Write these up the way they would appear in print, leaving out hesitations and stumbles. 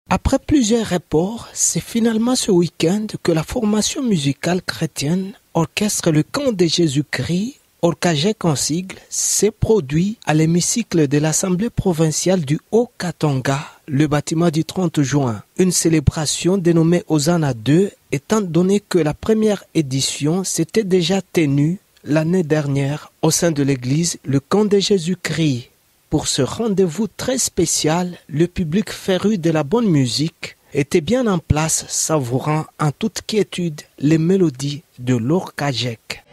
Après plusieurs reports, c'est finalement ce week-end que la formation musicale chrétienne Orchestre Le Camp de Jésus-Christ, Orcagec en sigle, s'est produit à l'hémicycle de l'Assemblée provinciale du Haut-Katanga, le bâtiment du 30 juin. Une célébration dénommée Hosanna 2, étant donné que la première édition s'était déjà tenue l'année dernière au sein de l'église Le Camp de Jésus-Christ. Pour ce rendez-vous très spécial, le public féru de la bonne musique était bien en place, savourant en toute quiétude les mélodies de l'Orcagec.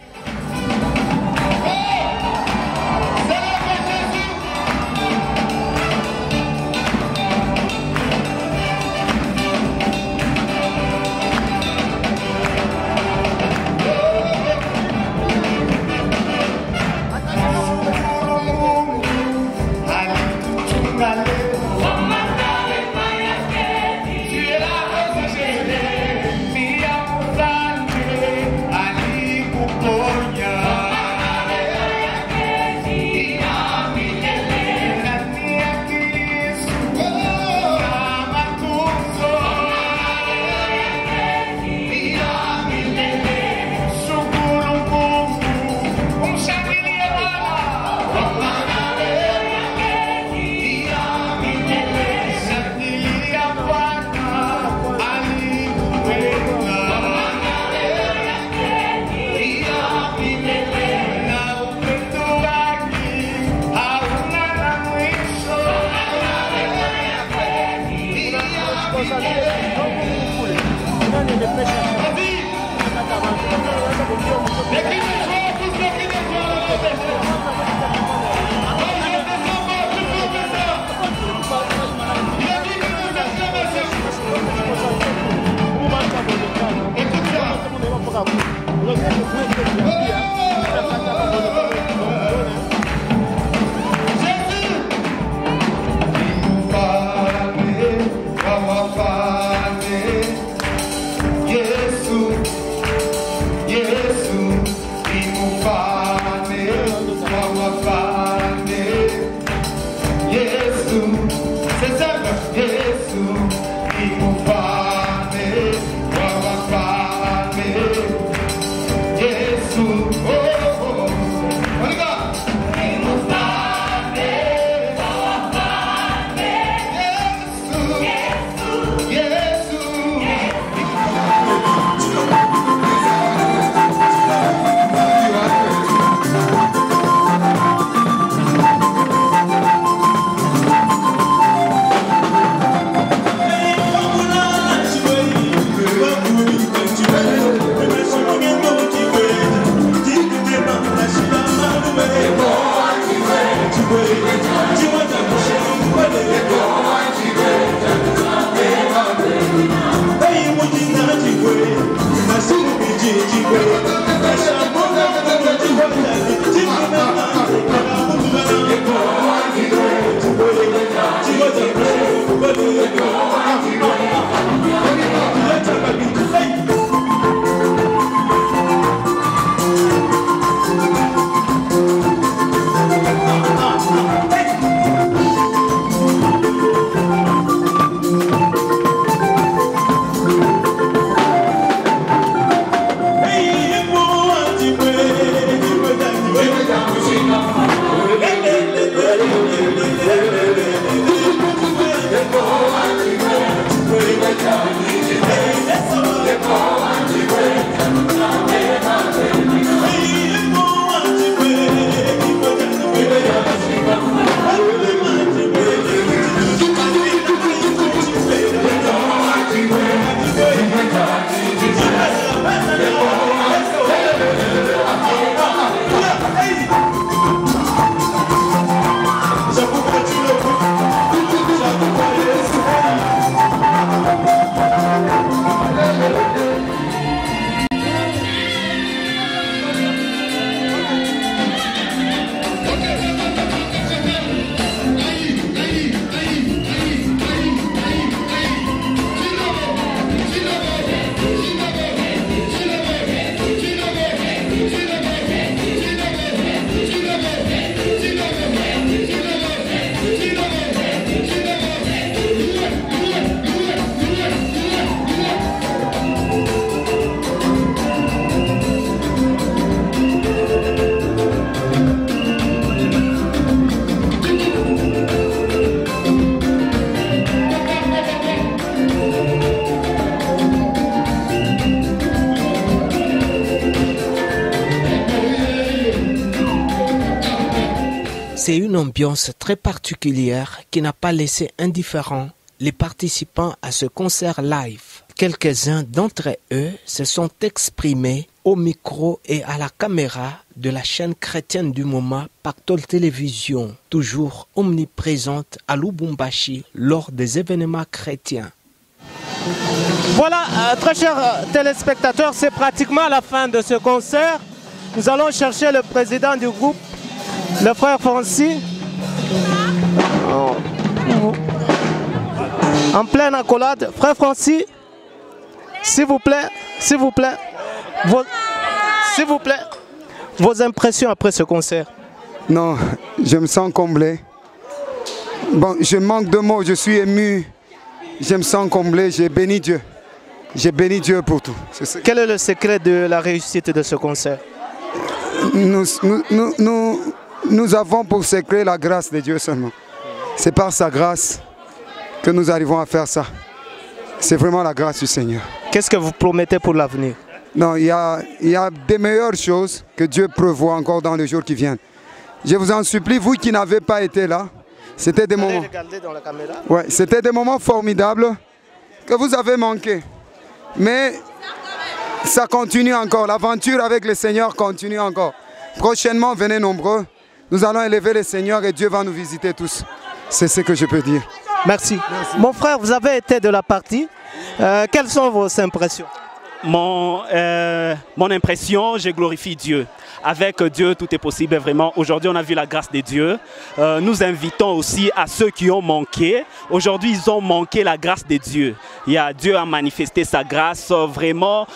Yes. une ambiance très particulière qui n'a pas laissé indifférents les participants à ce concert live. Quelques-uns d'entre eux se sont exprimés au micro et à la caméra de la chaîne chrétienne du moment Pactole Télévision, toujours omniprésente à Lubumbashi lors des événements chrétiens. Voilà, très chers téléspectateurs, c'est pratiquement la fin de ce concert. Nous allons chercher le président du groupe, le frère Francis. En pleine accolade. Frère Francis, s'il vous plaît, vos impressions après ce concert. Non, je me sens comblé. Bon, je manque de mots, je suis ému. Je me sens comblé, j'ai béni Dieu. J'ai béni Dieu pour tout. Quel est le secret de la réussite de ce concert? Nous avons pour secret la grâce de Dieu seulement. C'est par sa grâce que nous arrivons à faire ça. C'est vraiment la grâce du Seigneur. Qu'est-ce que vous promettez pour l'avenir? Non, il y a des meilleures choses que Dieu prévoit encore dans les jours qui viennent. Je vous en supplie, vous qui n'avez pas été là, c'était des moments. Regardez dans la caméra. Ouais, c'était des moments formidables que vous avez manqués. Mais ça continue encore. L'aventure avec le Seigneur continue encore. Prochainement, venez nombreux. Nous allons élever le Seigneur et Dieu va nous visiter tous. C'est ce que je peux dire. Merci. Mon frère, vous avez été de la partie. Quelles sont vos impressions? Mon impression, je glorifie Dieu. Avec Dieu, tout est possible, vraiment. Aujourd'hui, on a vu la grâce de Dieu. Nous invitons aussi à ceux qui ont manqué. Aujourd'hui, ils ont manqué la grâce de Dieu. Dieu a manifesté sa grâce. Vraiment,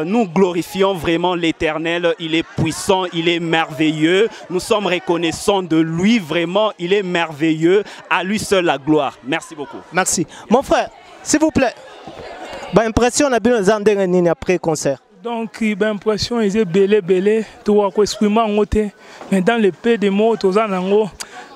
nous glorifions vraiment l'Éternel. Il est puissant, il est merveilleux. Nous sommes reconnaissants de lui. Vraiment, il est merveilleux. À lui seul la gloire. Merci beaucoup. Merci. Mon frère, s'il vous plaît. Impression na bino zande nini après concert. Donc impression ils belé to wa ko exprimer ngote mais dans le peu de mots to zanango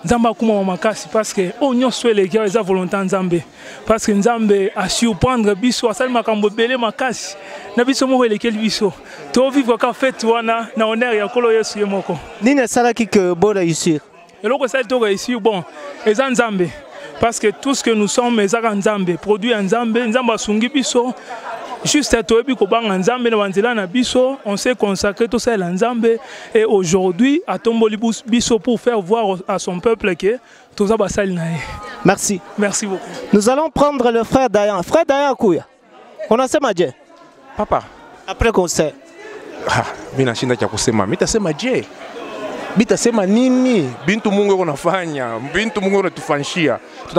nzamba kuma makasi parce que onyo swele ki eza volonté nzambe parce que nzambe a surprendre biso asali makambo belé makasi na biso mo welekeli biso to vivre ka fête wana na honneur ya kolo Yesu yemoko nini sala ki que bon réussir eloko sala to réussir bon eza nzambe. Parce que tout ce que nous sommes, c'est Nzambe, produit Nzambe, Nzamba sungi biso, juste à toi, on s'est consacré tout ça à Nzambe et aujourd'hui, à Tomboli biso pour faire voir à son peuple que tout ça va s'aligner. Merci. Merci beaucoup. Nous allons prendre le frère Dayan. Frère Dayan Kouya, on a sema Dieu. Papa. Après concert. Mina shinda cha kusema, mitasema je. Bitasema nini? Bintu Mungu unafanya, bintu Mungu unatufanyia.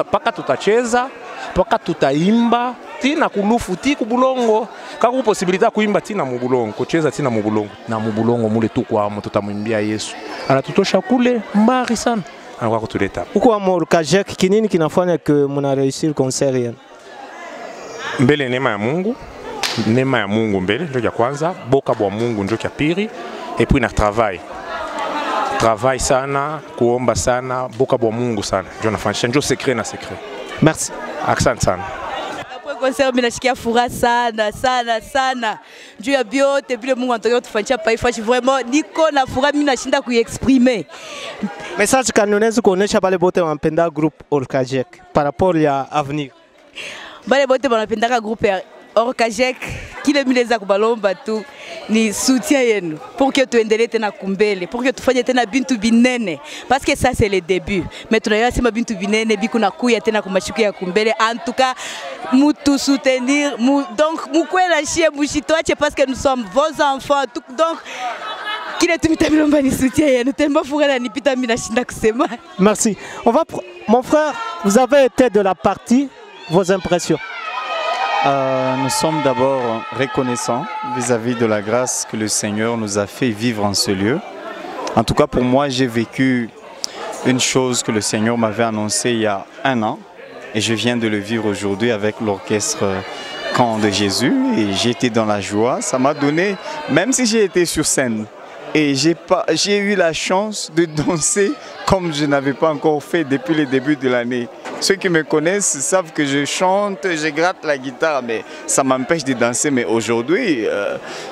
Paka tutacheza, paka tutaimba, tina kulufu ti kubulongo. Kaku possibility kuimba tina mubulongo, kucheza tina mubulongo. Na mubulongo mule tu kwa amo tutamwimbia Yesu. Anatutosha kule mbali sana. Anakuwa kutuleta. Uko amor kajek kinini kinafanya que muna réussir concert yenu? Mbele neema ya Mungu. Neema ya Mungu mbele ndio ya kwanza, boka bwa Mungu ndio ya pili et puis na travail. Travail sana, kuomba sana, boka bwa Mungu sana. Ndio nafanya ndio secret na secret. Merci. Asante sana. Après concert mimi nashikia furaha sana. Juu ya biote vile Mungu anataka tufanyia paifashi vraiment niko na furaha mimi nashinda kuexprimer. Message kanonezi kuonesha pale bote wanapenda groupe Orkajek par rapport ya avenir. Bale bote wanapenda groupe Orkajek kile mileza kubalomba tu ni soutien yenu pour que tuendelee tena kumbele pour que tufanye tena bintu binene parce que ça c'est le début mais tunayua sema bintu binene biku na kuya tena kumashukia ya kumbele en tout cas mutu soutenir donc mukwela chie mushitoache parce que nous sommes vos enfants tout, donc kile tumitamilomba ni soutien yenu tellement furaha nipita mimi nashinda kusema. Merci. Mon frère, vous avez été de la partie, vos impressions? Nous sommes d'abord reconnaissants vis-à-vis de la grâce que le Seigneur nous a fait vivre en ce lieu. En tout cas, pour moi, j'ai vécu une chose que le Seigneur m'avait annoncée il y a 1 an et je viens de le vivre aujourd'hui avec l'orchestre Camp de Jésus et j'ai été dans la joie. Ça m'a donné, même si j'ai été sur scène et j'ai eu la chance de danser comme je n'avais pas encore fait depuis le début de l'année. Ceux qui me connaissent savent que je chante, je gratte la guitare, mais ça m'empêche de danser. Mais aujourd'hui,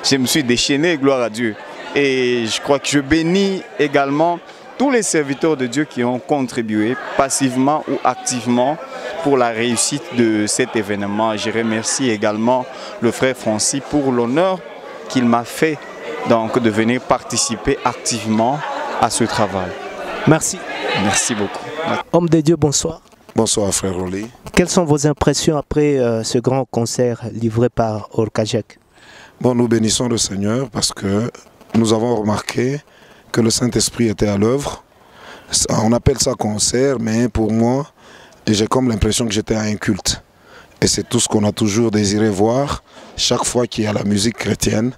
je me suis déchaîné, gloire à Dieu. Et je crois que je bénis également tous les serviteurs de Dieu qui ont contribué passivement ou activement pour la réussite de cet événement. Je remercie également le frère Francis pour l'honneur qu'il m'a fait donc, de venir participer activement à ce travail. Merci. Merci beaucoup. Homme de Dieu, bonsoir. Bonsoir frère Rolly. Quelles sont vos impressions après ce grand concert livré par Orkajek? Bon, nous bénissons le Seigneur parce que nous avons remarqué que le Saint-Esprit était à l'œuvre. On appelle ça concert, mais pour moi, j'ai comme l'impression que j'étais à un culte. Et c'est tout ce qu'on a toujours désiré voir chaque fois qu'il y a la musique chrétienne,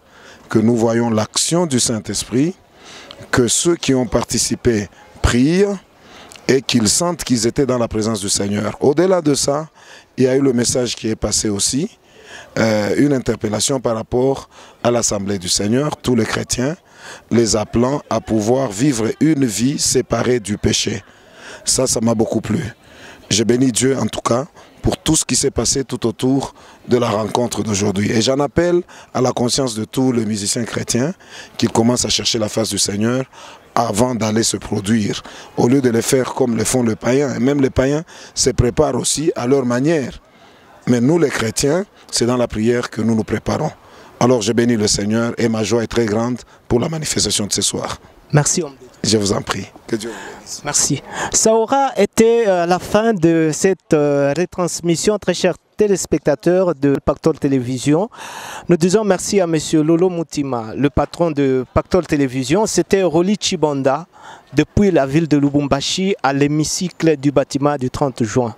que nous voyons l'action du Saint-Esprit, que ceux qui ont participé prient et qu'ils sentent qu'ils étaient dans la présence du Seigneur. Au-delà de ça, il y a eu le message qui est passé aussi, une interpellation par rapport à l'Assemblée du Seigneur, tous les chrétiens, les appelant à pouvoir vivre une vie séparée du péché. Ça m'a beaucoup plu. Je bénis Dieu en tout cas pour tout ce qui s'est passé tout autour de la rencontre d'aujourd'hui. Et j'en appelle à la conscience de tous les musiciens chrétiens qu'ils commencent à chercher la face du Seigneur avant d'aller se produire, au lieu de les faire comme le font les païens. Et même les païens se préparent aussi à leur manière. Mais nous les chrétiens, c'est dans la prière que nous nous préparons. Alors je bénis le Seigneur et ma joie est très grande pour la manifestation de ce soir. Merci homme. Je vous en prie. Que Dieu vous bénisse. Merci. Ça aura été la fin de cette retransmission, très chers téléspectateurs de Pactole Télévision. Nous disons merci à M. Lolo Moutima, le patron de Pactole Télévision. C'était Rolly Chibanda, depuis la ville de Lubumbashi, à l'hémicycle du bâtiment du 30 juin.